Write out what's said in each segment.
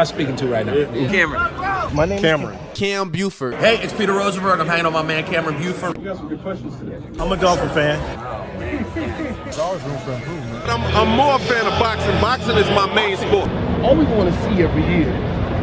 I speaking to right now? Cameron. My name is Cameron. Cam Buford. Hey, it's Peter Rosenberg. I'm hanging on my man Cameron Buford. You got some good questions today. I'm a golfer fan. There's always room for improvement. I'm more a fan of boxing. Boxing is my main sport. All we want to see every year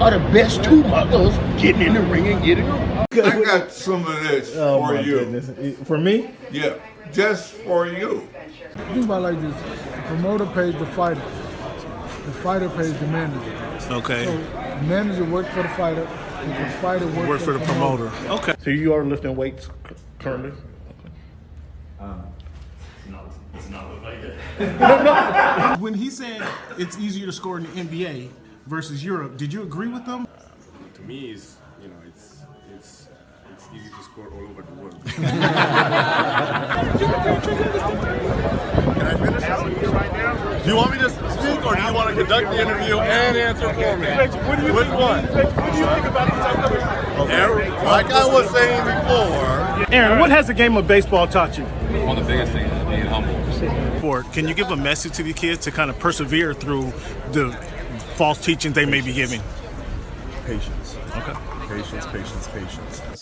are the best two mothers getting in the ring and getting on. I got some of this for you. Goodness. For me? Yeah, just for you. Think about it like this: the promoter pays the fighter pays the manager. Okay. So the manager works for the fighter, and the fighter works for the promoter. Okay. So you are lifting weights currently? When he said it's easier to score in the NBA versus Europe, did you agree with them? To me, it's easy to score all over the world. Can I finish right now? Do you want me to speak or do you want to conduct the interview and answer for me? Which one? What do you think about this type of Aaron, like I was saying before. Aaron, what has the game of baseball taught you? One of the biggest things is being humble. Can you give a message to the kids to kind of persevere through the false teachings they may be giving? Patience. Okay. Patience.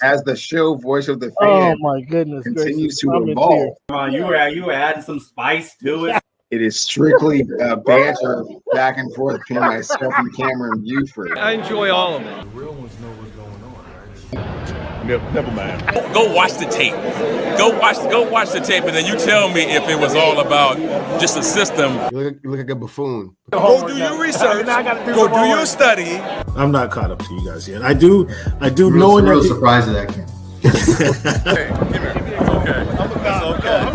As the show Voice of the Fans Oh my goodness! continues to evolve, You were adding some spice to it. it is strictly banter back and forth between myself and Cameron Buford. I enjoy all of it. The real ones know what's going on, right? Never mind. Go watch the tape. Go watch the tape, and then you tell me if it was all about just a system. You look like a buffoon. Go do your research. Go do your study. I'm not caught up to you guys yet. I do know I'm real that. surprised at that, Cam. Hey, come here. It's okay. It's okay.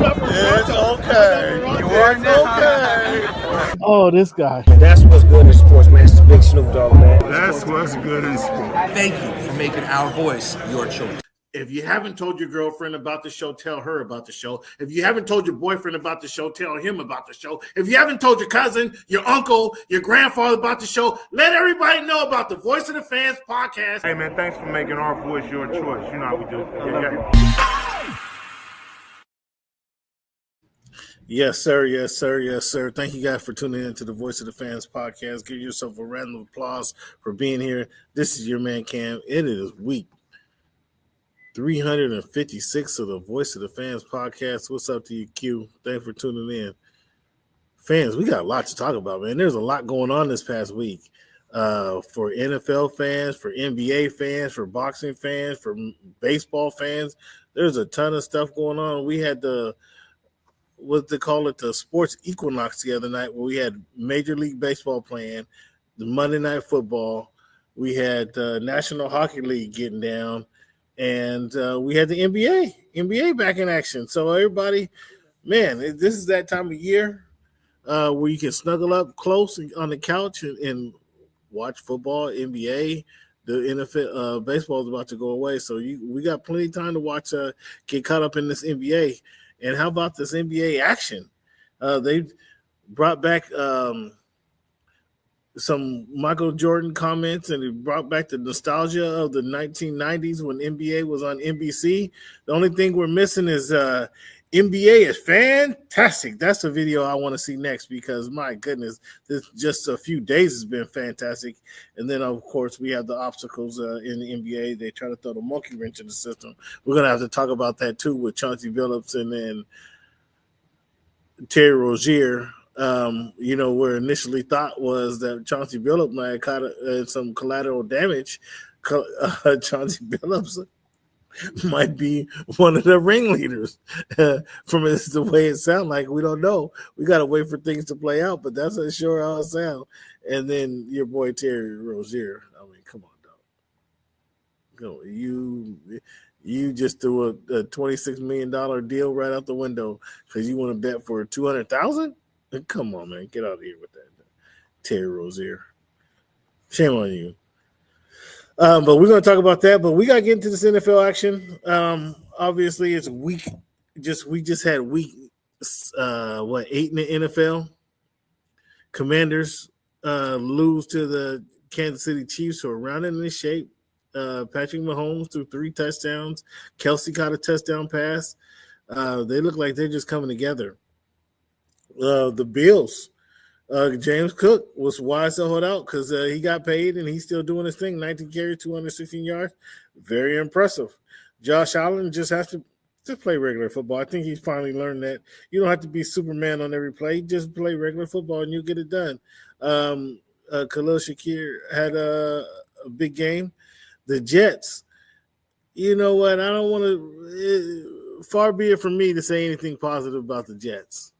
It's okay. Oh, this guy. That's what's good in sports, man. It's the big Snoop Dogg, man. That's what's good in sport. Thank you for making our voice your choice. If you haven't told your girlfriend about the show, tell her about the show. If you haven't told your boyfriend about the show, tell him about the show. If you haven't told your cousin, your uncle, your grandfather about the show, let everybody know about the Voice of the Fans podcast. Hey, man, thanks for making our voice your choice. You know how we do. Yeah. Yes, sir. Yes, sir. Yes, sir. Thank you guys for tuning in to the Voice of the Fans podcast. Give yourself a round of applause for being here. This is your man, Cam. It is week 356 of the Voice of the Fans podcast. What's up to you, Q? Thanks for tuning in. Fans, we got a lot to talk about, man. There's a lot going on this past week for NFL fans, for NBA fans, for boxing fans, for baseball fans. There's a ton of stuff going on. We had the sports equinox the other night where we had Major League Baseball playing, the Monday Night Football. We had National Hockey League getting down. And we had the NBA back in action. So everybody, man, this is that time of year where you can snuggle up close on the couch and watch football, NBA. The NFL baseball is about to go away, so we got plenty of time to watch. Get caught up in this NBA. And how about this NBA action? They brought back some Michael Jordan comments, and it brought back the nostalgia of the 1990s when NBA was on NBC. The only thing we're missing is NBA is fantastic. That's the video I want to see next because, my goodness, this just a few days has been fantastic. And then, of course, we have the obstacles in the NBA. They try to throw the monkey wrench in the system. We're going to have to talk about that, too, with Chauncey Billups and then Terry Rozier. Where initially thought was that Chauncey Billups might have caught some collateral damage. Chauncey Billups might be one of the ringleaders from the way it sounds like. We don't know. We got to wait for things to play out, but that's sure how it sounds. And then your boy Terry Rozier. I mean, come on, dog. You just threw a $26 million deal right out the window because you want to bet for $200,000? Come on, man. Get out of here with that. Terry Rozier. Shame on you. But we're going to talk about that. But we got to get into this NFL action. Obviously, it's week. We just had week, 8 in the NFL. Commanders lose to the Kansas City Chiefs, who are rounding in shape. Patrick Mahomes threw 3 touchdowns. Kelsey caught a touchdown pass. They look like they're just coming together. The Bills James Cook was wise to hold out because he got paid and he's still doing his thing. 19 carries, 216 yards. Very impressive. Josh Allen just has to just play regular football. I think he's finally learned that you don't have to be Superman on every play. Just play regular football and you'll get it done. Khalil Shakir had a big game. The Jets, you know what? I don't want to – far be it from me to say anything positive about the Jets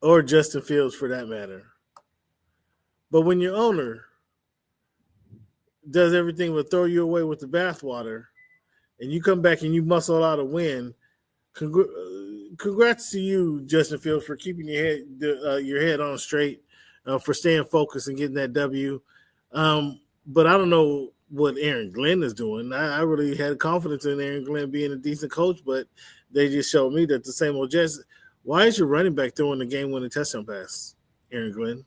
or Justin Fields for that matter. But when your owner does everything but throw you away with the bathwater and you come back and you muscle out a win, congrats to you, Justin Fields, for keeping your head on straight, for staying focused and getting that W. But I don't know what Aaron Glenn is doing. I really had confidence in Aaron Glenn being a decent coach, but they just showed me that the same old Jets. Why is your running back throwing the game-winning touchdown pass, Aaron Glenn?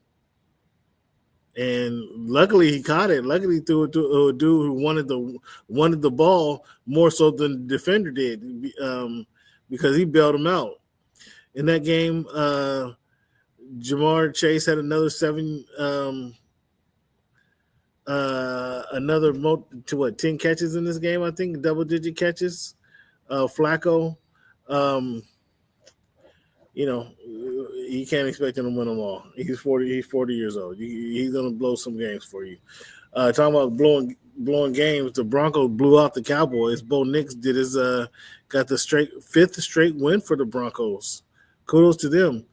And luckily he caught it. Luckily he threw it to a dude who wanted the ball more so than the defender did, because he bailed him out. In that game, Jamar Chase had another 10 catches in this game, I think, double-digit catches. Flacco, you can't expect him to win them all. He's 40 years old. He's going to blow some games for you. Talking about blowing games, the Broncos blew out the Cowboys. Bo Nix did his got the fifth straight win for the Broncos. Kudos to them.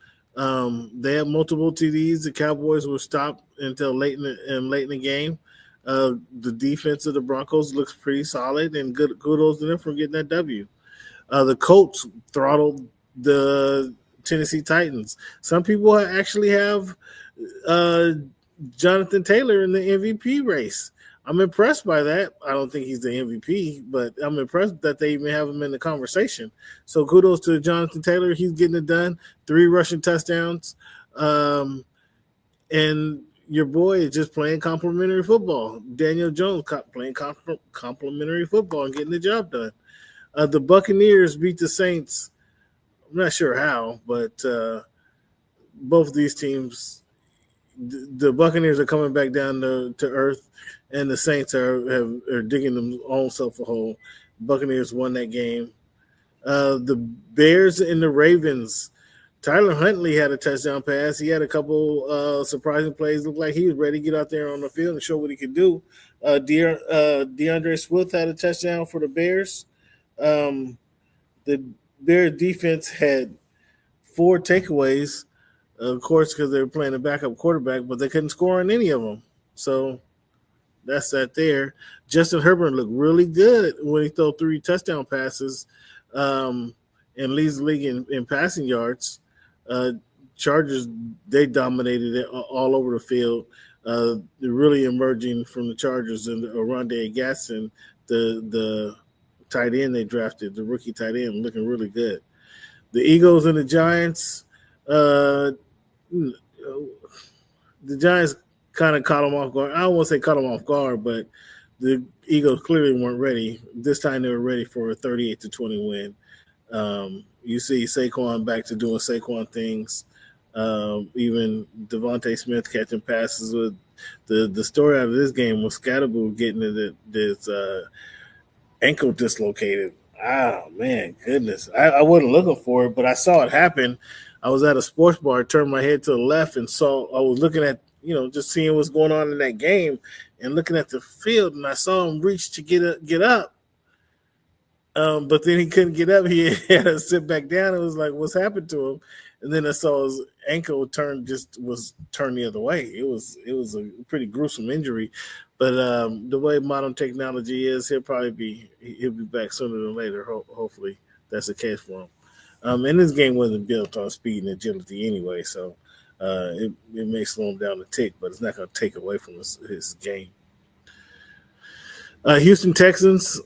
They had multiple TDs. The Cowboys were stopped until late in the game. The defense of the Broncos looks pretty solid, and good kudos to them for getting that W. The Colts throttled the Tennessee Titans. Some people actually have Jonathan Taylor in the MVP race. I'm impressed by that. I don't think he's the MVP, but I'm impressed that they even have him in the conversation. So kudos to Jonathan Taylor. He's getting it done. 3 rushing touchdowns. And your boy is just playing complimentary football. Daniel Jones playing complimentary football and getting the job done. The Buccaneers beat the Saints. I'm not sure how, but both of these teams, the Buccaneers are coming back down to earth, and the Saints are digging them own self a hole. Buccaneers won that game. The Bears and the Ravens. Tyler Huntley had a touchdown pass. He had a couple surprising plays. Looked like he was ready to get out there on the field and show what he could do. DeAndre Swift had a touchdown for the Bears. The Bears defense had 4 takeaways, of course, because they were playing a backup quarterback, but they couldn't score on any of them. So that's that there. Justin Herbert looked really good when he threw 3 touchdown passes and leads the league in passing yards. Chargers, they dominated it all over the field. They're really emerging from the Chargers, and Oronde Gasson, the tight end they drafted, the rookie tight end, looking really good. The Eagles and the Giants, the Giants kind of caught them off guard. I don't want to say caught them off guard, but the Eagles clearly weren't ready. This time they were ready for a 38-20 win. You see Saquon back to doing Saquon things. Even Devontae Smith catching passes. With the story out of this game was Scatterboo getting this ankle dislocated. Oh, man, goodness. I wasn't looking for it, but I saw it happen. I was at a sports bar, turned my head to the left, and I was looking at, just seeing what's going on in that game and looking at the field, and I saw him reach to get up. But then he couldn't get up. He had to sit back down. It was like, what's happened to him? And then I saw his ankle turned the other way. It was a pretty gruesome injury. But the way modern technology is, he'll be back sooner than later. Hopefully that's the case for him. And this game wasn't built on speed and agility anyway, so it may slow him down a tick, but it's not going to take away from his game. Houston Texans.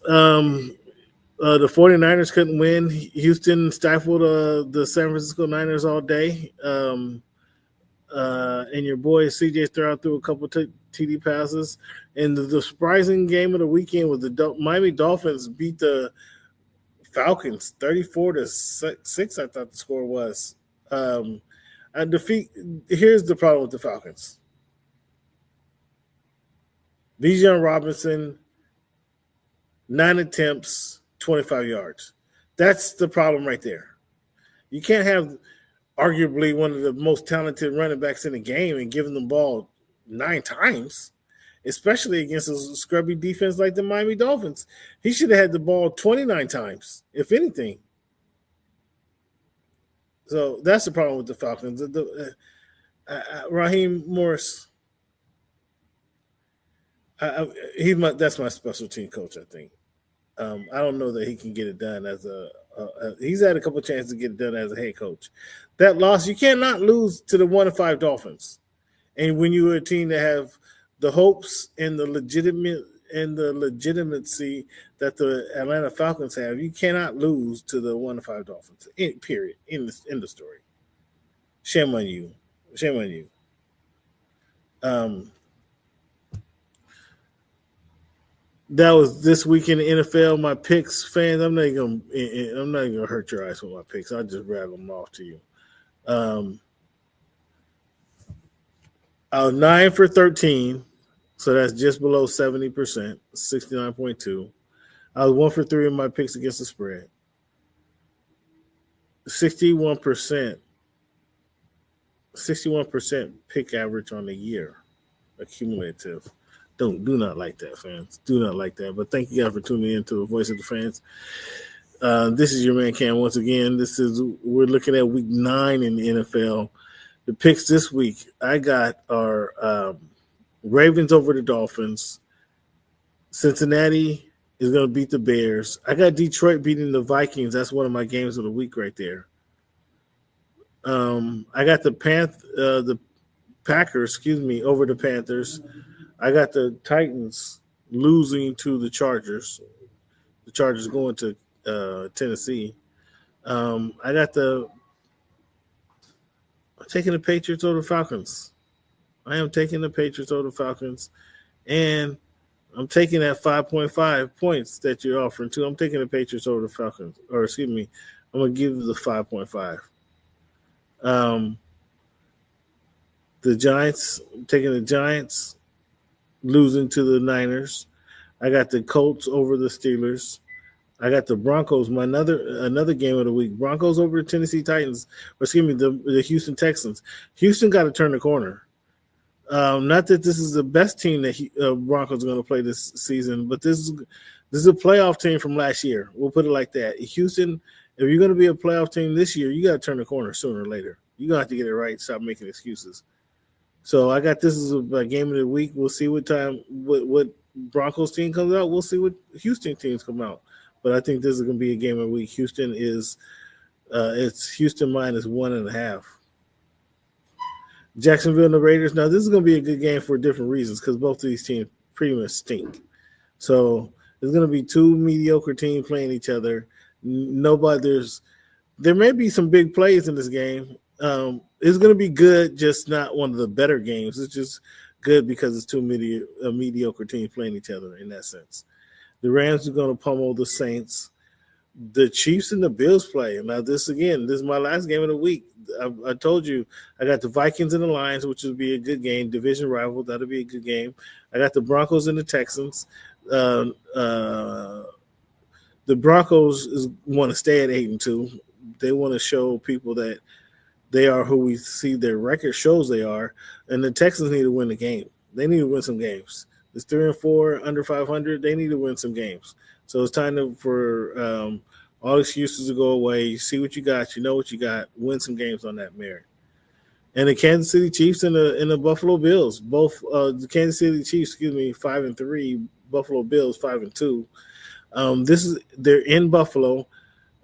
The 49ers couldn't win. Houston stifled the San Francisco Niners all day. And your boy CJ Stroud threw a couple TD passes. And the surprising game of the weekend was the Miami Dolphins beat the Falcons 34-6, I thought the score was. I Here's the problem with the Falcons. Bijan Robinson, 9 attempts, 25 yards. That's the problem right there. You can't have arguably one of the most talented running backs in the game and give him the ball 9 times, especially against a scrubby defense like the Miami Dolphins. He should have had the ball 29 times, if anything. So that's the problem with the Falcons. Raheem Morris, that's my special team coach, I think. I don't know that he can get it done as he's had a couple of chances to get it done as a head coach. That loss, you cannot lose to the 1-5 Dolphins. And when you are a team that have the hopes and the legitimacy that the Atlanta Falcons have, you cannot lose to the 1-5 Dolphins. Period. In the story. Shame on you. Shame on you. That was this week in the NFL. My picks, fans. I'm not gonna hurt your eyes with my picks. I'll just rattle them off to you. I was 9 for 13, so that's just below 70%, 69.2. I was 1 for 3 in my picks against the spread. 61% pick average on the year, accumulative. Do not like that, fans. Do not like that. But thank you guys for tuning in to the Voice of the Fans. This is your man Cam once again. We're looking at week 9 in the NFL. The picks this week I got are Ravens over the Dolphins. Cincinnati is going to beat the Bears. I got Detroit beating the Vikings. That's one of my games of the week right there. I got the Packers, over the Panthers. I got the Titans losing to the Chargers. The Chargers going to Tennessee. I'm taking the Patriots over the Falcons. I am taking the Patriots over the Falcons. And I'm taking that 5.5 points that you're offering too. I'm taking the Patriots over the Falcons. I'm going to give you the 5.5. The Giants, I'm taking the Giants losing to the Niners. I got the Colts over the Steelers. I got the Broncos, another game of the week. Broncos over the Tennessee Titans, the Houston Texans. Houston got to turn the corner. Not that this is the best team that Broncos are going to play this season, but this is a playoff team from last year. We'll put it like that. Houston, if you're going to be a playoff team this year, you got to turn the corner sooner or later. You're going to have to get it right. Stop making excuses. So I got this as a game of the week. We'll see what Broncos team comes out. We'll see what Houston teams come out. But I think this is going to be a game of the week. Houston is it's Houston minus 1.5. Jacksonville and the Raiders. Now this is going to be a good game for different reasons because both of these teams pretty much stink. So there's going to be two mediocre teams playing each other. There may be some big plays in this game. It's going to be good, just not one of the better games. It's just good because it's two mediocre teams playing each other in that sense. The Rams are going to pummel the Saints. The Chiefs and the Bills play. Now, this is my last game of the week. I told you I got the Vikings and the Lions, which will be a good game. Division rival, that'll be a good game. I got the Broncos and the Texans. The Broncos want to stay at 8-2. They want to show people that they are who we see their record shows they are, and the Texans need to win the game. They need to win some games. It's 3-4, under 500. They need to win some games. So it's time for all excuses to go away. You see what you got. You know what you got. Win some games on that merit. And the Kansas City Chiefs and the Buffalo Bills, both the Kansas City Chiefs, 5-3, Buffalo Bills 5-2. They're in Buffalo.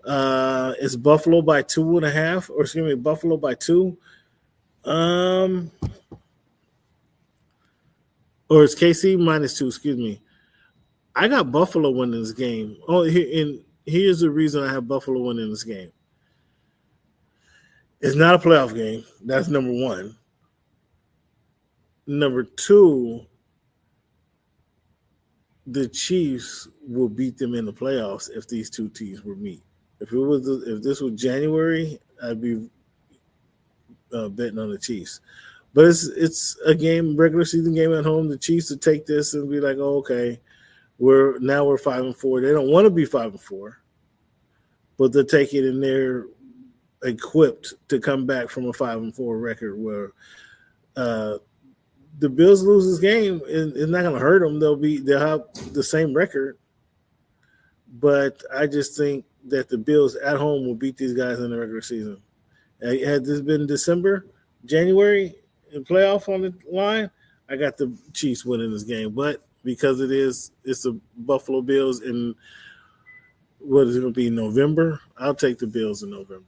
It's Buffalo by 2.5, Buffalo by 2. Or it's KC minus 2, I got Buffalo winning this game. Here's the reason I have Buffalo winning this game. It's not a playoff game. That's number one. Number two, the Chiefs will beat them in the playoffs if these two teams were meet. If this was January, I'd be betting on the Chiefs. But it's a game, regular season game at home. The Chiefs will take this and be like, oh, okay, we're 5-4. They don't want to be 5-4, but they'll take it, and they're equipped to come back from a 5-4 record where the Bills lose this game. It's not going to hurt them. They'll have the same record, but I just think that the Bills at home will beat these guys in the regular season. Had this been December, January, in playoff on the line, I got the Chiefs winning this game. But because it's the Buffalo Bills in what is it going to be, November, I'll take the Bills in November.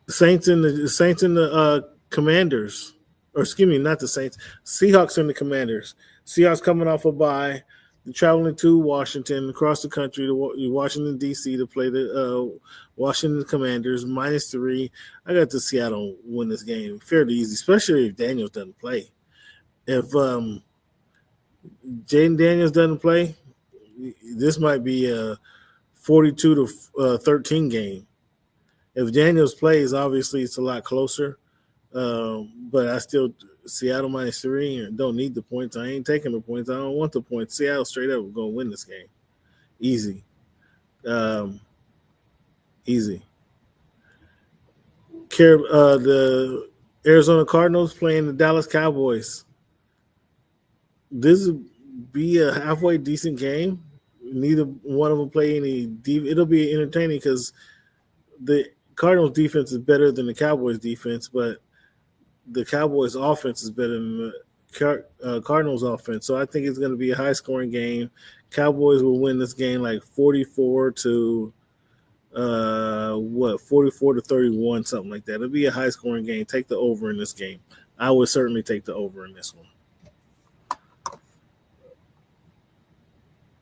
The Saints and the Commanders, or excuse me, not the Saints, Seahawks and the Commanders. Seahawks coming off a bye. They're traveling to Washington, across the country, to Washington, D.C. to play the Washington Commanders, -3. I got the Seattle win this game fairly easy, especially if Daniels doesn't play. If Jaden Daniels doesn't play, this might be a 42-13 game. If Daniels plays, obviously it's a lot closer. But I still Seattle -3 and don't need the points. I ain't taking the points. I don't want the points. Seattle straight up going to win this game. Easy. Easy. The Arizona Cardinals playing the Dallas Cowboys. This will be a halfway decent game. Neither one of them play any deep. It'll be entertaining because the Cardinals defense is better than the Cowboys defense, but the Cowboys offense is better than the Cardinals offense. So I think it's going to be a high scoring game. Cowboys will win this game like 44-31, something like that. It'll be a high scoring game. Take the over in this game. I would certainly take the over in this one.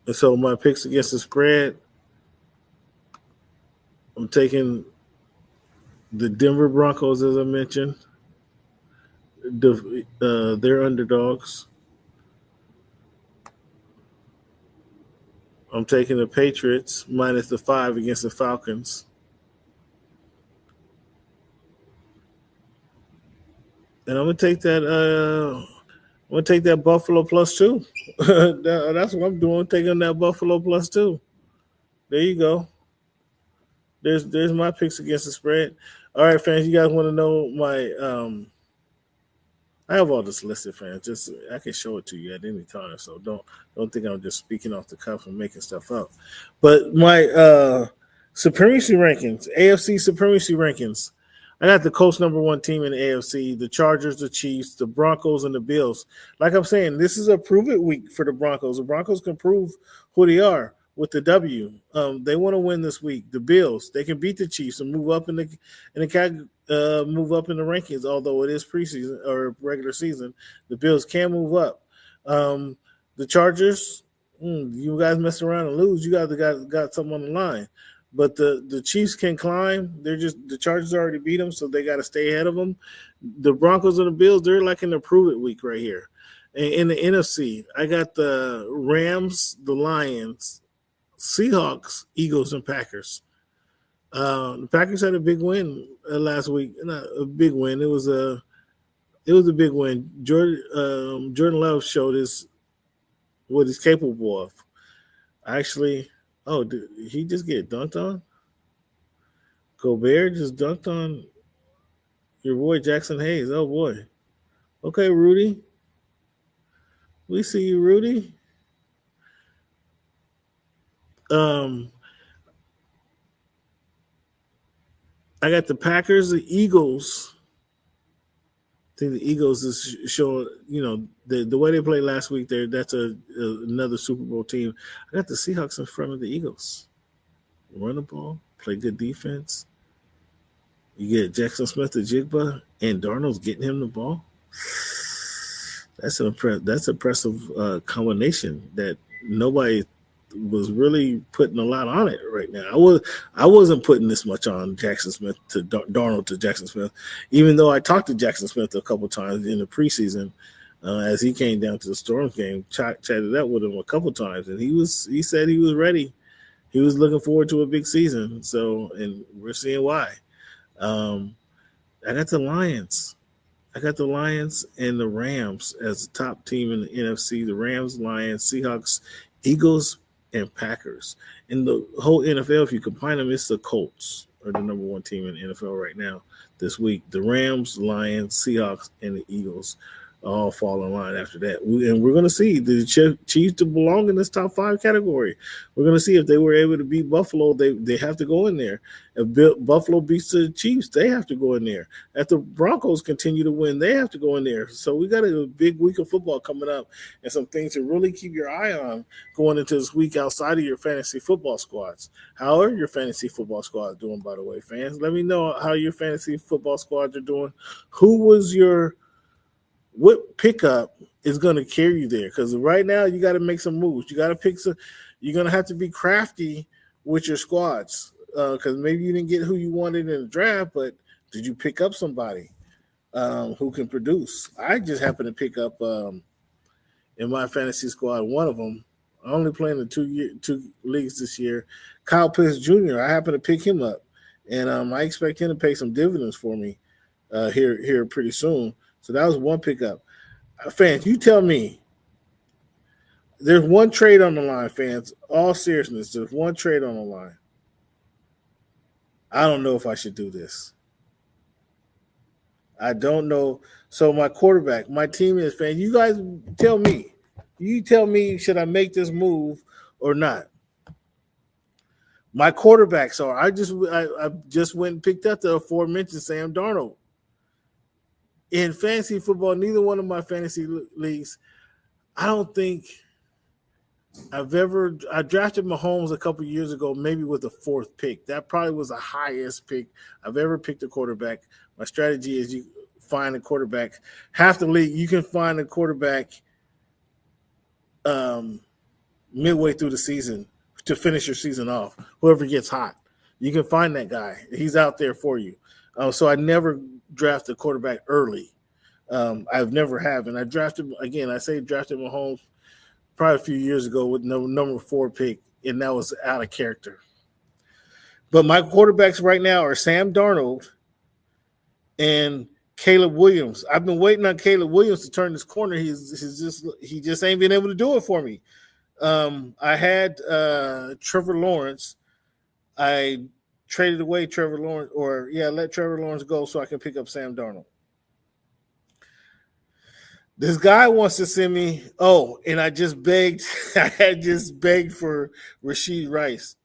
And so my picks against the spread, I'm taking the Denver Broncos, as I mentioned. They're underdogs. I'm taking the Patriots -5 against the Falcons. And I'm gonna take that. I'm gonna take that Buffalo +2. That's what I'm doing. Taking that Buffalo +2. There you go. There's my picks against the spread. All right, fans, you guys want to know my I have all this listed, fans. Just I can show it to you at any time, so don't think I'm just speaking off the cuff and making stuff up. But my supremacy rankings, AFC supremacy rankings, I got the Colts #1 team in the AFC, the Chargers, the Chiefs, the Broncos, and the Bills. Like I'm saying, this is a prove it week for the Broncos. The Broncos can prove who they are with the W. They want to win this week. The Bills, they can beat the Chiefs and move up in the rankings. Although it is preseason or regular season, the Bills can move up. The Chargers, you guys mess around and lose. You guys got something on the line. But the Chiefs can climb. The Chargers already beat them, so they got to stay ahead of them. The Broncos and the Bills, they're like in the prove it week right here. And in the NFC, I got the Rams, the Lions, Seahawks, Eagles, and Packers. The Packers had a big win last week. Not a big win. It was a big win. Jordan Love showed us what he's capable of. Actually, did he just get dunked on? Gobert just dunked on your boy Jackson Hayes. Oh boy. Okay, Rudy. We see you, Rudy. I got the Packers, the Eagles. I think the Eagles is showing, the way they played last week there, that's another Super Bowl team. I got the Seahawks in front of the Eagles. Run the ball, play good defense. You get Jackson Smith-Njigba and Darnold's getting him the ball. That's an impressive combination that nobody was really putting a lot on it right now. I wasn't putting this much on Jackson Smith to Darnold to Jackson Smith, even though I talked to Jackson Smith a couple times in the preseason as he came down to the Storms game, chatted up with him a couple times, and he said he was ready. he was looking forward to a big season. So, and we're seeing why. I got the Lions. I got the Lions and the Rams as the top team in the NFC. The Rams, Lions, Seahawks, Eagles, and Packers. In the whole NFL, if you combine them, it's the Colts are the number one team in the NFL right now this week. The Rams, Lions, Seahawks, and the Eagles all fall in line after that. And we're going to see the Chiefs to belong in this top 5 category. We're going to see if they were able to beat Buffalo. They have to go in there. If Buffalo beats the Chiefs, they have to go in there. If the Broncos continue to win, they have to go in there. So we got a big week of football coming up and some things to really keep your eye on going into this week outside of your fantasy football squads. How are your fantasy football squads doing, by the way, fans? Let me know how your fantasy football squads are doing. What pickup is going to carry you there? Because right now you got to make some moves. You got to pick some. You're going to have to be crafty with your squads because maybe you didn't get who you wanted in the draft, but did you pick up somebody who can produce? I just happened to pick up in my fantasy squad one of them. I only playing in two leagues this year. Kyle Pitts Jr. I happened to pick him up, and I expect him to pay some dividends for me here pretty soon. So that was one pickup. Fans, you tell me. There's one trade on the line, fans. All seriousness, there's one trade on the line. I don't know if I should do this. I don't know. So my quarterback, my team is, fans, you guys tell me. You tell me, should I make this move or not? My quarterbacks are, I just went and picked up the aforementioned Sam Darnold. In fantasy football, neither one of my fantasy leagues, I don't think I drafted Mahomes a couple years ago, maybe with the 4th pick. That probably was the highest pick I've ever picked a quarterback. My strategy is you find a quarterback. Half the league, you can find a quarterback midway through the season to finish your season off. Whoever gets hot, you can find that guy. He's out there for you. So I never draft a quarterback early. I've never have. And I drafted Mahomes probably a few years ago with number 4 pick, and that was out of character. But my quarterbacks right now are Sam Darnold and Caleb Williams. I've been waiting on Caleb Williams to turn this corner. He just ain't been able to do it for me. I had Trevor Lawrence. I traded away Trevor Lawrence, let Trevor Lawrence go so I can pick up Sam Darnold. This guy wants to send me, and I just begged, I had just begged for Rashee Rice.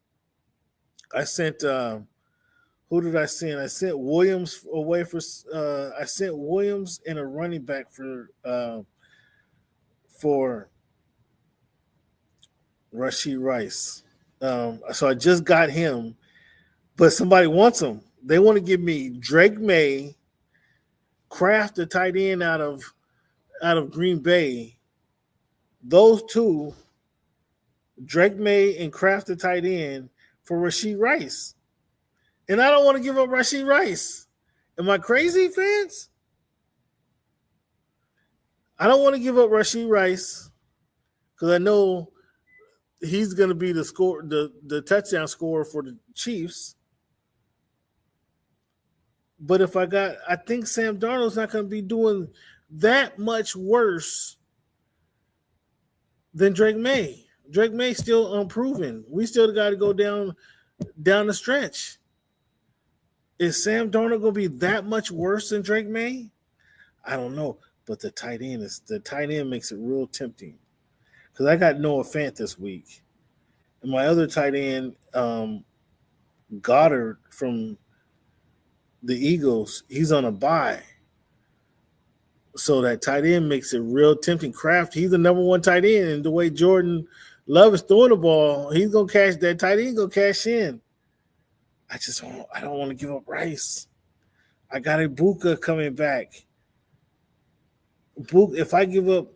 I sent, who did I send? I sent Williams away I sent Williams and a running back for Rashee Rice. So I just got him. But somebody wants him. They want to give me Drake May, Kraft, the tight end out of Green Bay. Those two, Drake May and Kraft, the tight end, for Rashee Rice. And I don't want to give up Rashee Rice. Am I crazy, fans? I don't want to give up Rashee Rice because I know he's going to be the touchdown scorer for the Chiefs. But I think Sam Darnold's not going to be doing that much worse than Drake May. Drake May's still unproven. We still got to go down the stretch. Is Sam Darnold going to be that much worse than Drake May? I don't know. But the tight end makes it real tempting. Because I got Noah Fant this week. And my other tight end, Goddard from the Eagles, he's on a bye. So that tight end makes it real tempting. Kraft, he's the number 1 tight end. And the way Jordan Love is throwing the ball, he's going to cash that tight end, going to cash in. I don't want to give up Rice. I got Ibuka coming back. If I give up,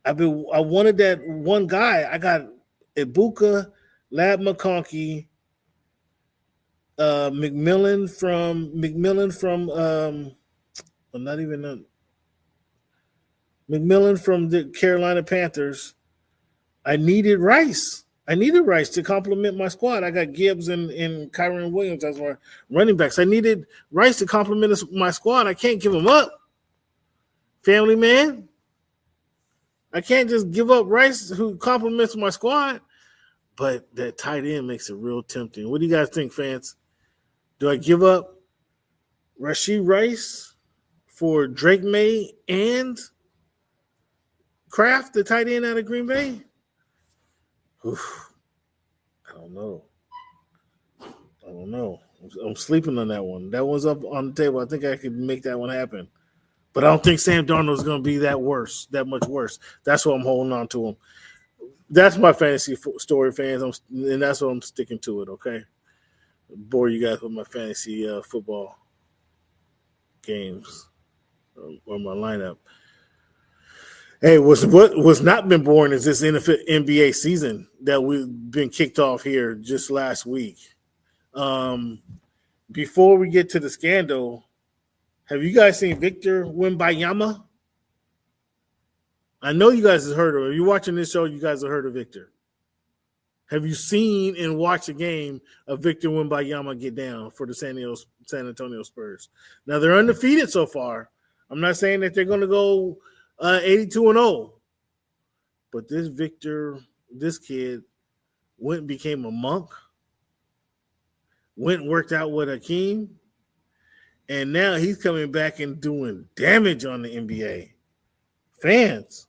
I wanted that one guy. I got Ibuka, Lab McConkey, McMillan from the Carolina Panthers. I needed Rice. I needed Rice to complement my squad. I got Gibbs and Kyron Williams as my running backs. I needed Rice to complement my squad. I can't give him up. Family man. I can't just give up Rice who complements my squad. But that tight end makes it real tempting. What do you guys think, fans? Do I give up Rashee Rice for Drake May and Kraft, the tight end out of Green Bay? Oof. I don't know. I'm sleeping on that one. That one's up on the table. I think I could make that one happen. But I don't think Sam Darnold's going to be that much worse. That's why I'm holding on to him. That's my fantasy story, fans, and that's what I'm sticking to it, okay? Bore you guys with my fantasy football games or my lineup. Hey, what's not been boring is this NBA season that we've been kicked off here just last week. Before we get to the scandal, have you guys seen Victor Wembanyama? I know you guys have heard of him. If you're watching this show, you guys have heard of Victor. Have you seen and watched a game of Victor Wembanyama get down for the San Antonio Spurs? Now, they're undefeated so far. I'm not saying that they're going to go 82-0. But this kid went and became a monk, went and worked out with Hakeem, and now he's coming back and doing damage on the NBA. Fans,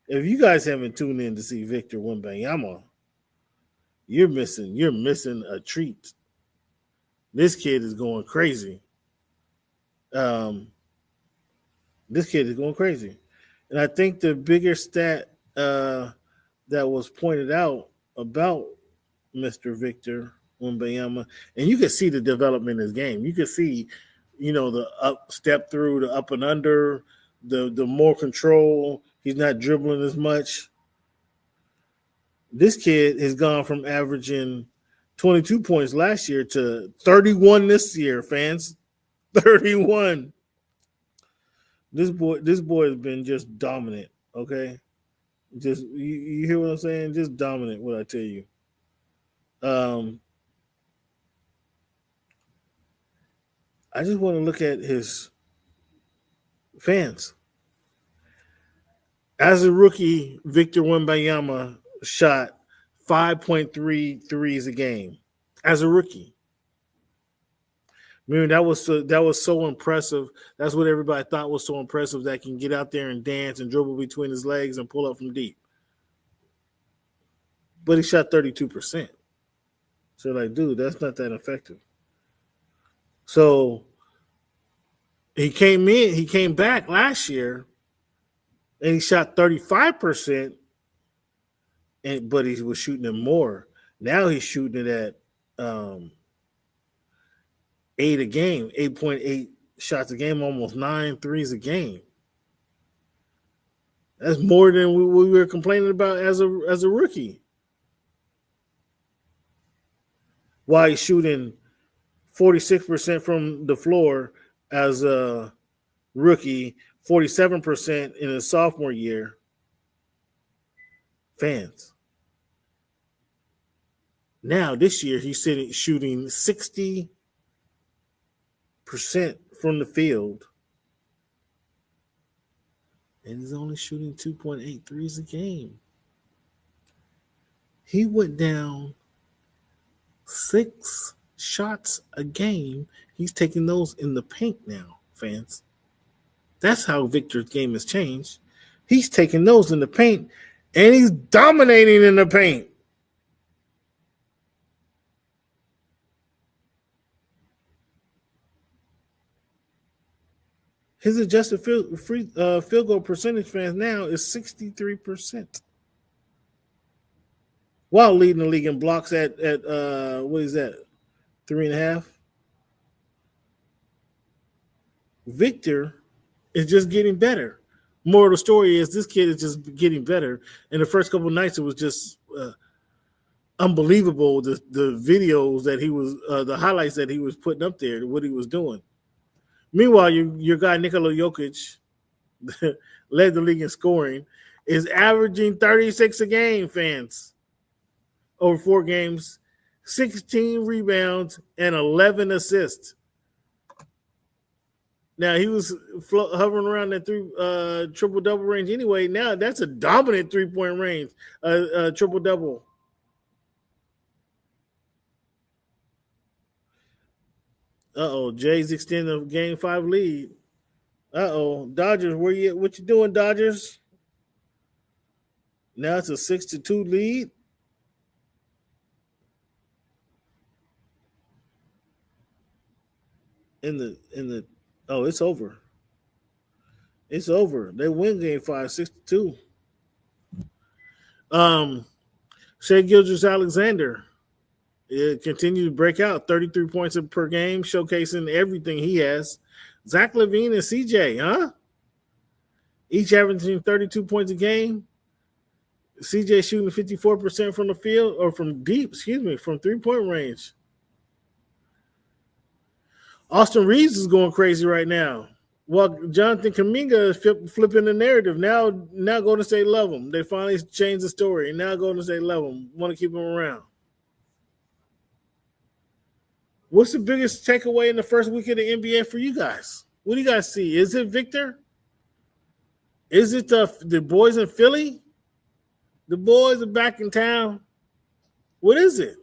if you guys haven't tuned in to see Victor Wembanyama, you're missing a treat. This kid is going crazy. And I think the bigger stat that was pointed out about Mr. Victor Wembanyama, and you can see the development in his game. You can see, the up step through, the up and under, the more control. He's not dribbling as much. This kid has gone from averaging 22 points last year to 31 this year, fans. 31. This boy has been just dominant, okay? Just you hear what I'm saying? Just dominant, what I tell you. I just want to look at his fans. As a rookie, Victor Wembanyama shot 5.3 threes a game. As a rookie. I mean, that was so impressive. That's what everybody thought was so impressive, that can get out there and dance and dribble between his legs and pull up from deep. But he shot 32%. So, dude, that's not that effective. So he came back last year and he shot 35%, but he was shooting it more. Now he's shooting it at 8 a game, 8.8 shots a game, almost 9 threes a game. That's more than we were complaining about as a rookie. While he's shooting 46% from the floor as a rookie, 47% in his sophomore year. Fans. Now this year he's shooting 60% from the field, and he's only shooting 2.8 threes a game. He went down 6 shots a game. He's taking those in the paint now, fans. That's how Victor's game has changed. He's taking those in the paint, and he's dominating in the paint. His adjusted field goal percentage, fans, now is 63%. While leading the league in blocks at what is that, 3.5? Victor is just getting better. Moral of the story is this kid is just getting better. In the first couple of nights, it was just unbelievable, the videos that he was, the highlights that he was putting up there, what he was doing. Meanwhile, your guy Nikola Jokic led the league in scoring, is averaging 36 a game, fans. over 4 games, 16 rebounds, and 11 assists. Now, he was hovering around that triple-double range anyway. Now, that's a dominant three-point range, triple-double. Jays extend the Game 5 lead. Dodgers, what you doing, Dodgers? Now it's a 6-2 lead. It's over. It's over. They win Game 5, 6-2. Shai Gilgeous-Alexander continues to break out, 33 points per game, showcasing everything he has. Zach LaVine and CJ, each averaging 32 points a game. CJ shooting 54% from the field, or from deep, from three-point range. Austin Reeves is going crazy right now. Well, Jonathan Kuminga is flipping the narrative. Now Golden State love him. They finally changed the story. Now Golden State love him. Want to keep him around. What's the biggest takeaway in the first week of the NBA for you guys? What do you guys see? Is it Victor? Is it the boys in Philly? The boys are back in town. What is it?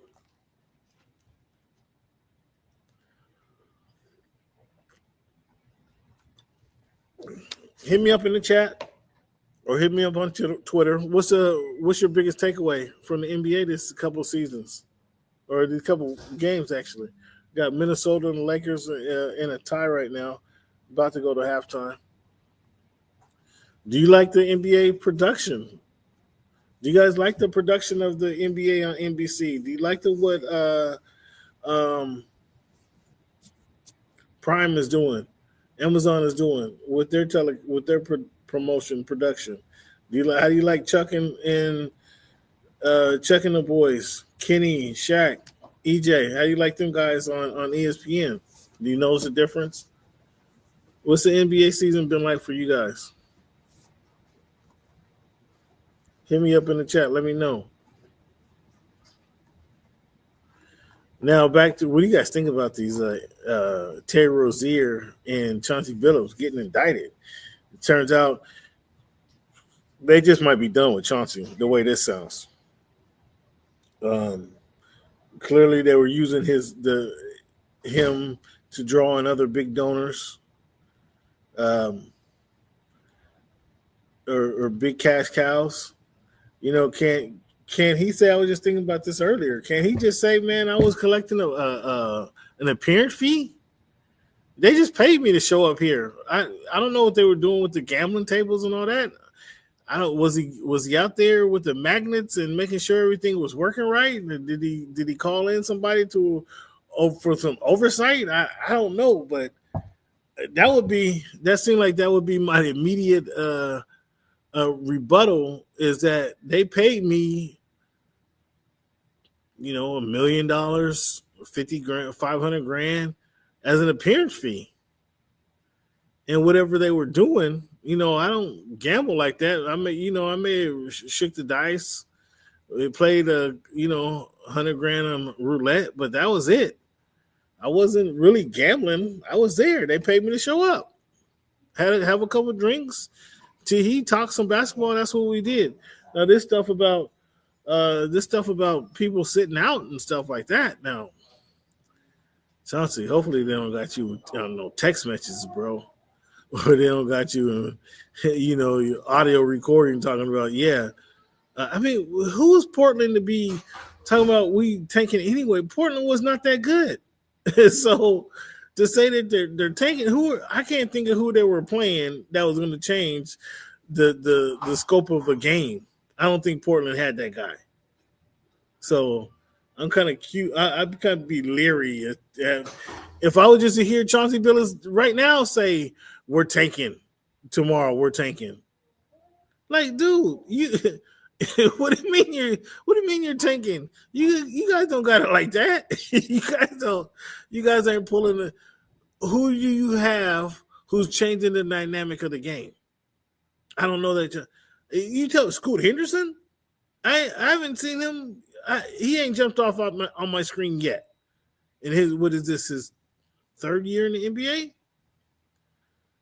Hit me up in the chat or hit me up on Twitter. What's your biggest takeaway from the NBA this couple seasons, or these couple games actually? Got Minnesota and the Lakers in a tie right now, about to go to halftime. Do you like the NBA production? Do you guys like the production of the NBA on NBC? Do you like what Prime is doing, Amazon is doing with their promotion production? How do you like Chuck and the boys, Kenny, Shaq, EJ? How do you like them guys on ESPN? Do you notice the difference? What's the NBA season been like for you guys? Hit me up in the chat. Let me know. Now back to, what do you guys think about these Terry Rozier and Chauncey Billups getting indicted? It turns out they just might be done with Chauncey, the way this sounds. Clearly they were using him to draw in other big donors, or big cash cows. You know, can he say, I was just thinking about this earlier, can he just say, man, I was collecting an appearance fee? They just paid me to show up here. I don't know what they were doing with the gambling tables and all that. Was he out there with the magnets and making sure everything was working right? Did he call in somebody for some oversight? I don't know, but that seemed like that would be my immediate rebuttal, is that they paid me, $1 million, $50,000, $500,000 as an appearance fee. And whatever they were doing, I don't gamble like that. I may have shook the dice. We played $100,000 on roulette, but that was it. I wasn't really gambling. I was there. They paid me to show up. Have a couple drinks. Till he talked some basketball. That's what we did. Now this stuff about people sitting out and stuff like that. Now, Chauncey, hopefully they don't got you, text messages, bro, or they don't got you, your audio recording talking about, who was Portland to be talking about we tanking anyway? Portland was not that good, so to say that they're tanking, I can't think of who they were playing that was going to change the scope of a game. I don't think Portland had that guy. So I'm kind of cute. I'd kind of be leery if I was just to hear Chauncey Billups right now say, we're tanking tomorrow. We're tanking. Like, dude, what do you mean you're tanking? You guys don't got it like that. You guys ain't pulling who do you have who's changing the dynamic of the game? I don't know that you tell Scoot Henderson. I haven't seen him he ain't jumped off on my screen yet. And what is this, his third year in the NBA?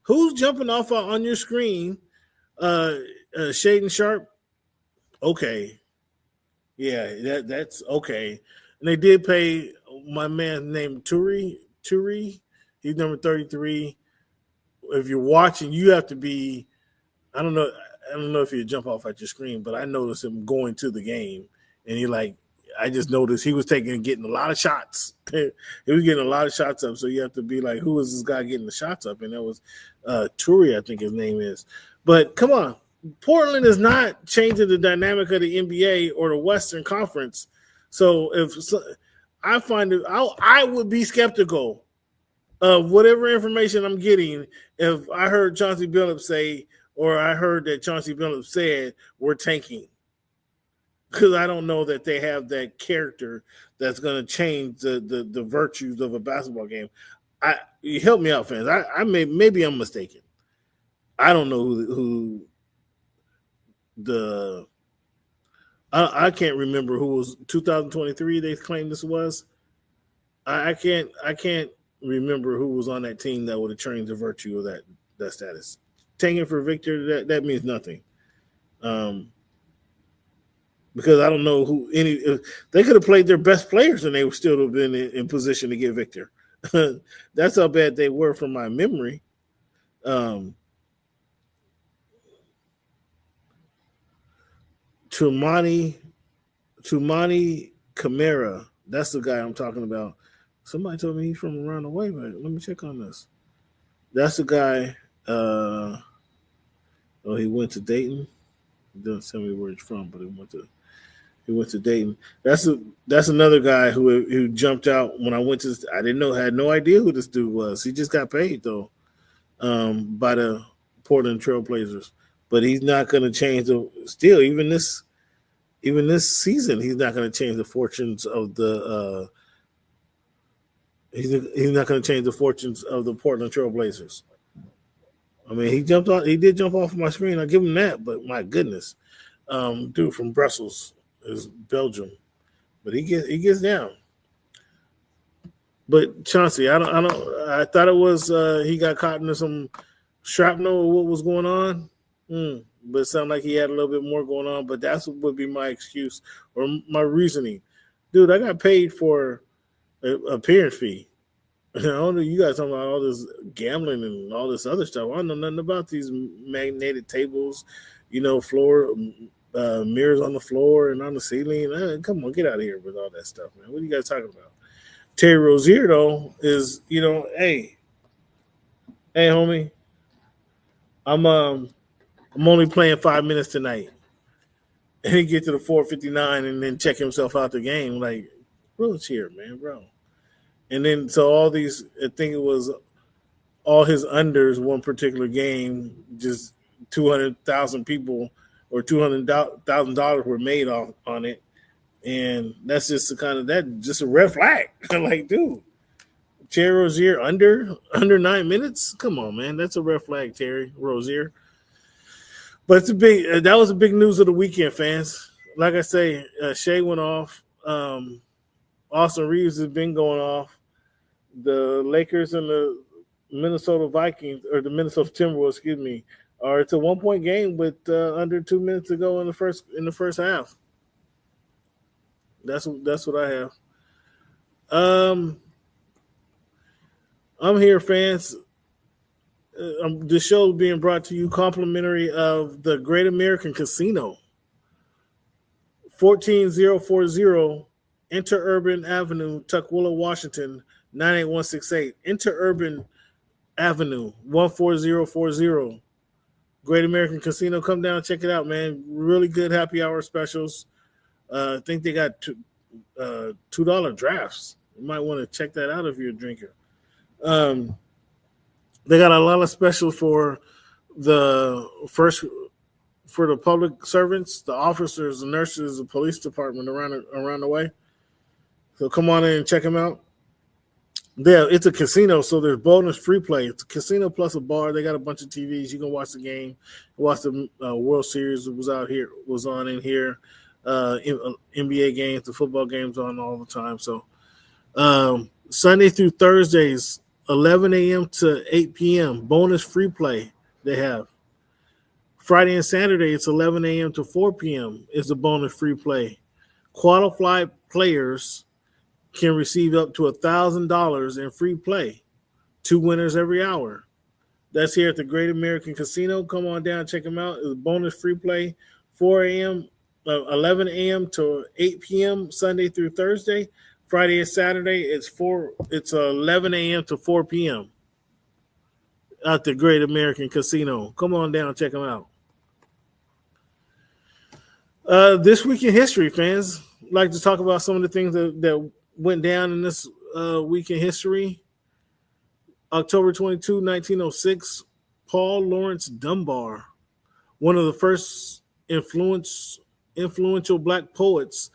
Who's jumping off on your screen? Shaden Sharp? Okay. Yeah, that's okay. And they did pay my man named Turi. He's number 33. If you're watching, you have to be, I don't know if you jump off at your screen, but I noticed him going to the game. And I just noticed he was getting a lot of shots. He was getting a lot of shots up. So you have to be like, who is this guy getting the shots up? And that was Turi, I think his name is. But come on. Portland is not changing the dynamic of the NBA or the Western Conference. So I find it, I would be skeptical of whatever information I'm getting if I heard Chauncey Billups say, or I heard that Chauncey Billups said we're tanking. Because I don't know that they have that character that's going to change the virtues of a basketball game. Help me out, fans. Maybe I'm mistaken. I don't know who I can't remember who was 2023 they claimed this was. I can't remember who was on that team that would have changed the virtue of that status. Tanking for Victor, that means nothing. Because I don't know they could have played their best players and they would still have been in position to get Victor. That's how bad they were from my memory. Tumani Camara, that's the guy I'm talking about. Somebody told me he's from around the way, but let me check on this. That's the guy. He went to Dayton. He doesn't tell me where he's from, but he went to Dayton. That's another guy who jumped out when I went to. I had no idea who this dude was. He just got paid though, by the Portland Trail Blazers. But he's not going to change even this season. He's not going to change the fortunes of the. He's not going to change the fortunes of the Portland Trail Blazers. I mean, he did jump off my screen. I give him that, but my goodness, dude from Brussels is Belgium, but he gets down. But Chauncey, I thought it was he got caught in some shrapnel or what was going on. But it sounded like he had a little bit more going on. But that's what would be my excuse or my reasoning, dude. I got paid for an appearance fee. I don't know, you guys talking about all this gambling and all this other stuff. I don't know nothing about these magnetic tables, floor mirrors on the floor and on the ceiling. Come on, get out of here with all that stuff, man. What are you guys talking about? Terry Rozier, though, is, hey, homie, I'm only playing 5 minutes tonight. And he get to the 4:59 and then check himself out the game. Like, bro's here, man, bro. And then so all these, I think it was all his unders one particular game, just 200,000 people or $200,000 were made on it. And that's just just a red flag. Like, dude, Terry Rozier under 9 minutes? Come on, man. That's a red flag, Terry Rozier. But that was a big news of the weekend, fans. Like I say, Shea went off. Austin Reeves has been going off. The Lakers and the Minnesota Vikings, or the Minnesota Timberwolves, it's a 1-point game with under 2 minutes to go in the first half. That's what I have. I'm here, fans. The show is being brought to you complimentary of the Great American Casino. 14040 Interurban Avenue, Tukwila, Washington, 98168. Interurban Avenue, 14040. Great American Casino. Come down, check it out, man. Really good happy hour specials. I think they got $2 drafts. You might want to check that out if you're a drinker. They got a lot of specials for the public servants, the officers, the nurses, the police department around the way. So come on in and check them out. Yeah, it's a casino, so there's bonus free play. It's a casino plus a bar. They got a bunch of TVs. You can watch the game, watch the World Series that was on in here. NBA games, the football games on all the time. So Sunday through Thursdays, 11 a.m. to 8 p.m. bonus free play they have. Friday and Saturday, it's 11 a.m. to 4 p.m. is the bonus free play. Qualified players can receive up to $1,000 in free play. 2 winners every hour. That's here at the Great American Casino. Come on down, check them out. It's bonus free play, 11 a.m. to 8 p.m. Sunday through Thursday. Friday and Saturday, it's 11 a.m. to 4 p.m. at the Great American Casino. Come on down, check them out. This week in history, fans, I'd like to talk about some of the things that went down in this week in history. October 22, 1906, Paul Laurence Dunbar, one of the first influential black poets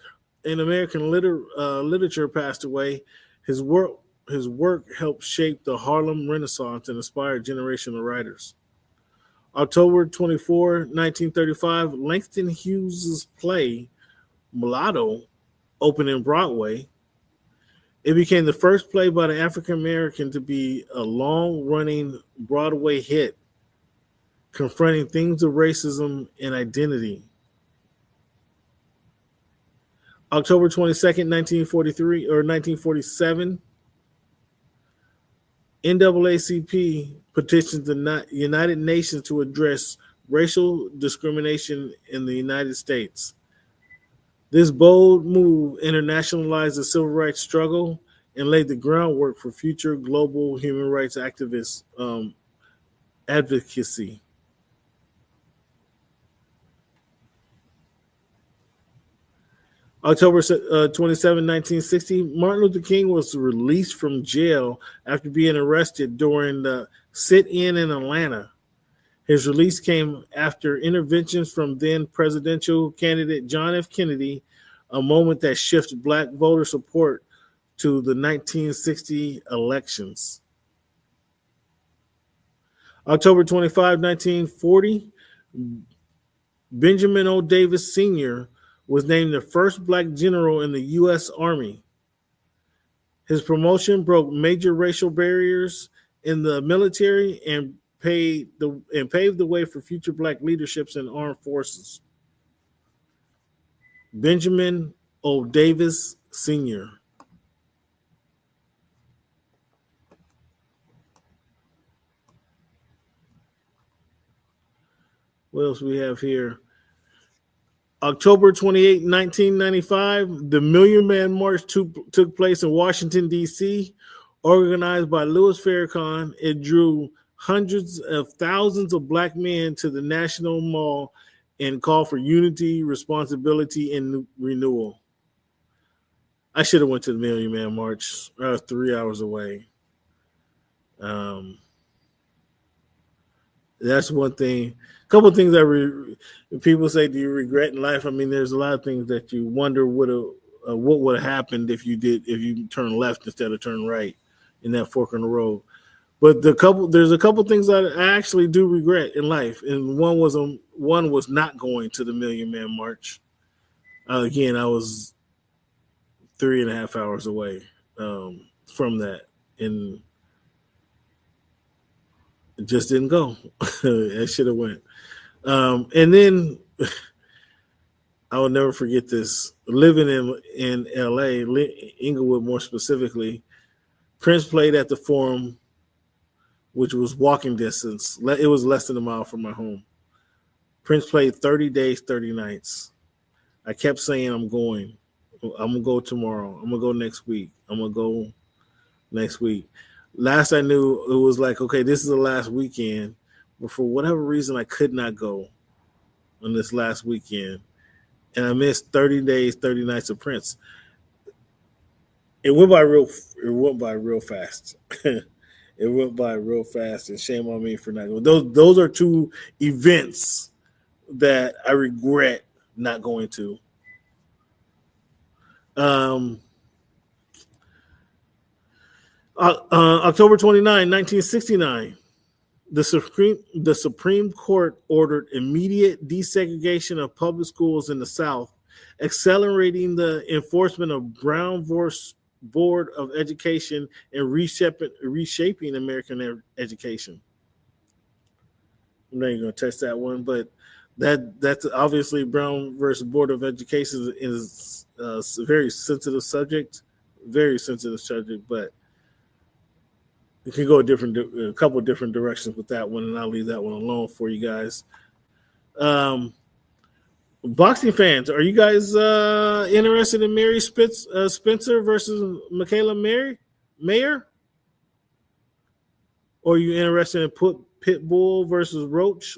in American literature, passed away. His work helped shape the Harlem Renaissance and inspired a generation of writers. October 24, 1935, Langston Hughes' play Mulatto opened in Broadway. It became the first play by the African American to be a long-running Broadway hit, confronting themes of racism and identity. October 22nd, 1947, NAACP petitions the United Nations to address racial discrimination in the United States. This bold move internationalized the civil rights struggle and laid the groundwork for future global human rights activist advocacy. October 27, 1960, Martin Luther King was released from jail after being arrested during the sit-in in Atlanta. His release came after interventions from then presidential candidate John F. Kennedy, a moment that shifted black voter support to the 1960 elections. October 25, 1940, Benjamin O. Davis Sr. was named the first black general in the U.S. Army. His promotion broke major racial barriers in the military and paved the way for future black leaderships in armed forces. Benjamin O. Davis Sr. What else we have here? October 28, 1995, the Million Man March took place in Washington, D.C., organized by Louis Farrakhan. It drew hundreds of thousands of black men to the National Mall and called for unity, responsibility, and renewal. I should have went to the Million Man March. I was 3 hours away. That's one thing. A couple of things that people say, do you regret in life? I mean, there's a lot of things that you wonder what would have happened if you turned left instead of turn right in that fork in the road. But there's a couple things that I actually do regret in life, and one was not going to the Million Man March. Again, I was 3.5 hours away from that, and it just didn't go. I should have went. And then I will never forget this. Living in LA, Inglewood more specifically, Prince played at the Forum, which was walking distance. It was less than a mile from my home. Prince played 30 days, 30 nights. I kept saying, I'm going to go tomorrow. I'm going to go next week. I'm going to go next week. Last I knew, it was like, okay, this is the last weekend. But for whatever reason, I could not go on this last weekend. And I missed 30 days, 30 nights of Prince. It went by real fast. It went by real fast, and shame on me for not going. Those are two events that I regret not going to. October 29, 1969, the Supreme Court ordered immediate desegregation of public schools in the South accelerating the enforcement of Brown versus Board of Education and reshaping American education. I'm not even going to touch that one, but that's obviously Brown versus Board of Education is a very sensitive subject, but you can go a couple of different directions with that one, and I'll leave that one alone for you guys. Boxing fans, are you guys interested in Mary Spencer versus Michaela Mayer? Or are you interested in Pitbull versus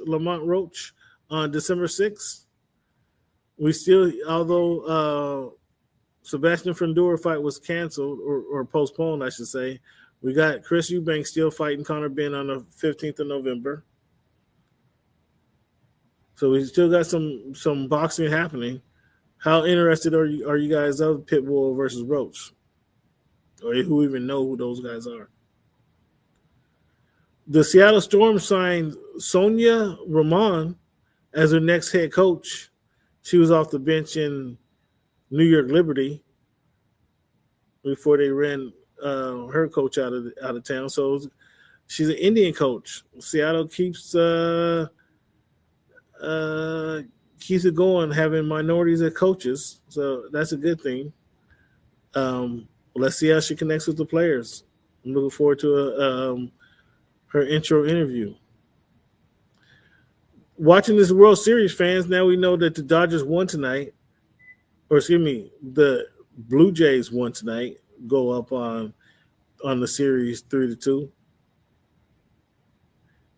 Lamont Roach on December 6th? We still, although Sebastian Fundora fight was canceled or postponed, I should say, we got Chris Eubanks still fighting Conor Benn on the 15th of November. So we still got some boxing happening. How interested are you guys of Pitbull versus Roach? Or who even know who those guys are? The Seattle Storm signed Sonia Ramon as their next head coach. She was off the bench in New York Liberty before they ran her coach out of town. So she's an Indian coach. Seattle keeps it going, having minorities as coaches. So that's a good thing. Let's see how she connects with the players. I'm looking forward to her intro interview. Watching this World Series, fans, now we know that the Dodgers won tonight. Or excuse me, the Blue Jays won tonight. Go up on the series 3-2.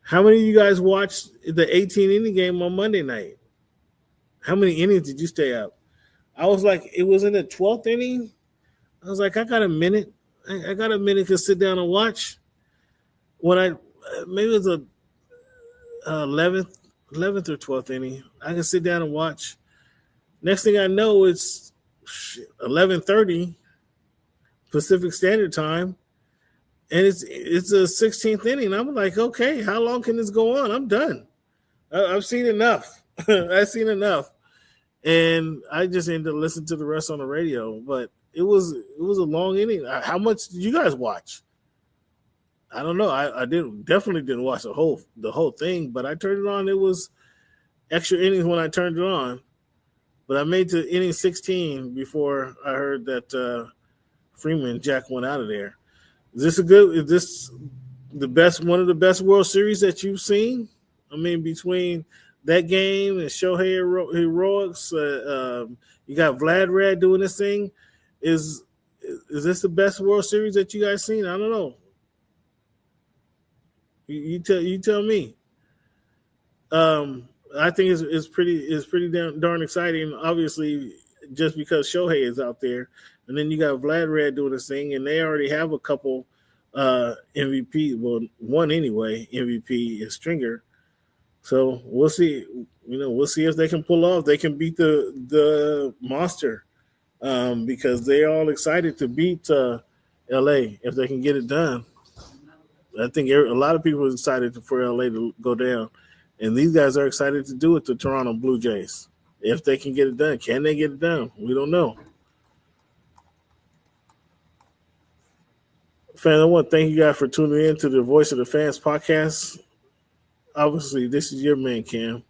How many of you guys watched the 18-inning game on Monday night? How many innings did you stay up? I was like, it was in the 12th inning. I was like, I got a minute. I got a minute to sit down and watch. Maybe it was a 11th or 12th inning. I can sit down and watch. Next thing I know, it's 11:30 Pacific Standard Time, and it's a 16th inning. I'm like, okay, how long can this go on? I'm done. I've seen enough. I've seen enough, and I just ended up listening to the rest on the radio. But it was a long inning. How much did you guys watch? I don't know. I definitely didn't watch the whole thing, but I turned it on. It was extra innings when I turned it on, but I made to inning 16 before I heard that Freeman Jack went out of there. Is this one of the best World Series that you've seen? I mean, between that game and Shohei Heroics, you got Vlad Red doing this thing. Is this the best World Series that you guys seen? I don't know. You tell me. I think it's pretty darn exciting. Obviously, just because Shohei is out there, and then you got Vlad Red doing this thing, and they already have a couple MVP. Well, one anyway. MVP is Stringer. So we'll see. We'll see if they can pull off. They can beat the monster because they're all excited to beat LA if they can get it done. I think a lot of people are excited for LA to go down, and these guys are excited to do it to Toronto Blue Jays. If they can get it done, can they get it done? We don't know. Fans, I want to thank you guys for tuning in to the Voice of the Fans podcast. Obviously, this is your man, Cam.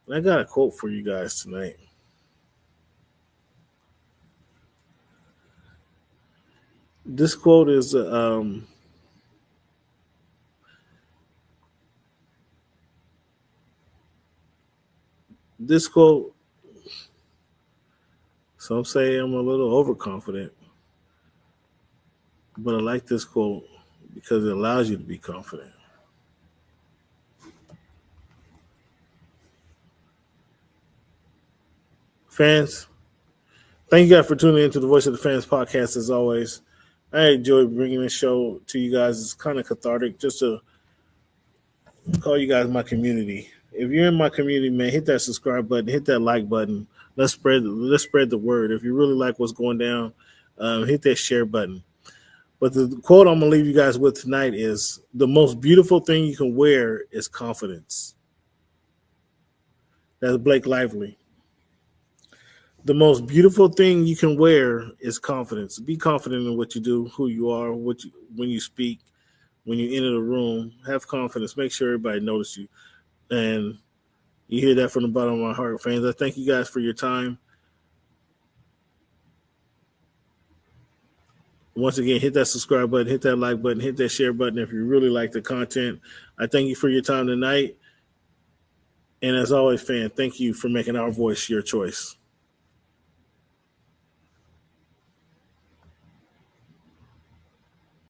And I got a quote for you guys tonight. This quote is this quote, some say I'm a little overconfident, but I like this quote because it allows you to be confident. Fans, thank you guys for tuning into the Voice of the Fans podcast as always. I enjoy bringing this show to you guys. It's kind of cathartic just to call you guys my community. If you're in my community, man, hit that subscribe button, hit that like button. Let's spread the word. If you really like what's going down, hit that share button. But the quote I'm going to leave you guys with tonight is, the most beautiful thing you can wear is confidence. That's Blake Lively. The most beautiful thing you can wear is confidence. Be confident in what you do, who you are, when you speak, when you enter the room. Have confidence. Make sure everybody notices you. And you hear that from the bottom of my heart, fans. I thank you guys for your time. Once again, hit that subscribe button, hit that like button, hit that share button if you really like the content. I thank you for your time tonight. And as always, fan, thank you for making our voice your choice.